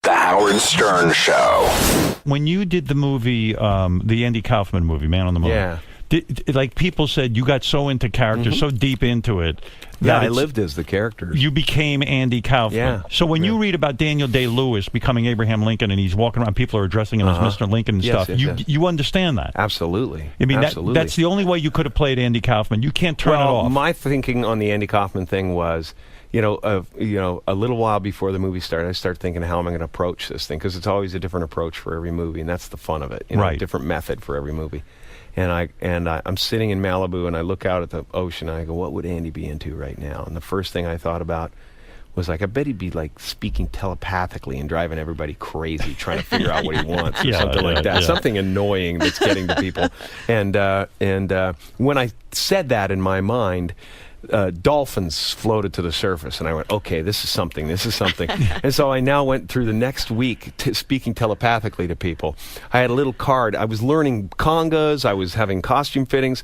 The Howard Stern Show. When you did the movie, the Andy Kaufman movie, Man on the Moon, Yeah. Like people said, you got so into character, so deep into it. Yeah, that I lived as the characters. You became Andy Kaufman. Yeah. So when you read about Daniel Day-Lewis becoming Abraham Lincoln and he's walking around, people are addressing him as Mr. Lincoln and stuff, you understand that. Absolutely. I mean, Absolutely. that's the only way you could have played Andy Kaufman. You can't turn it off. My thinking on the Andy Kaufman thing was, a little while before the movie started, I started thinking, how am I going to approach this thing? Because it's always a different approach for every movie, and that's the fun of it. A different method for every movie. And I'm sitting in Malibu, and I look out at the ocean, and I go, what would Andy be into right now? And the first thing I thought about was, like, I bet he'd be, like, speaking telepathically and driving everybody crazy, trying to figure out what he wants, or something like that. Yeah. Something annoying that's getting to people. And when I said that in my mind, dolphins floated to the surface, and I went, okay, this is something. And so I now went through the next week speaking telepathically to people. I had a little card. I was learning congas. I was having costume fittings,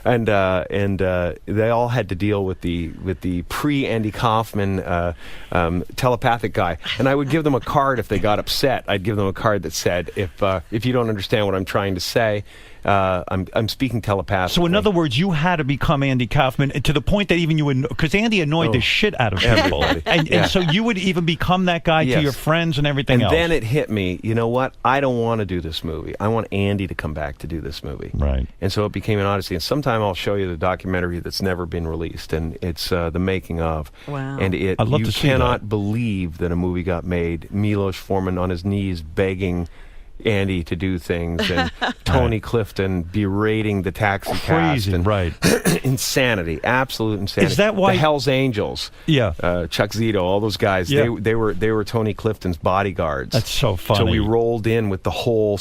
and they all had to deal with the pre-Andy Kaufman telepathic guy. And I would give them a card if they got upset. I'd give them a card that said, if you don't understand what I'm trying to say, I'm speaking telepathically. So in other words, you had to become Andy Kaufman to the point that even you would, because Andy annoyed the shit out of people, and so you would even become that guy to your friends and everything else. And then it hit me. You know what? I don't want to do this movie. I want Andy to come back to do this movie. Right. And so it became an odyssey. And sometime I'll show you the documentary that's never been released, and it's the making of. Wow. And I'd love you to see cannot that. believe that a movie got made. Milos Forman on his knees begging Andy to do things, and Tony Clifton berating the taxi cast. And insanity, absolute insanity. Is that why the Hell's Angels? Yeah, Chuck Zito, all those guys. Yeah. They were Tony Clifton's bodyguards. That's so funny. So we rolled in with the whole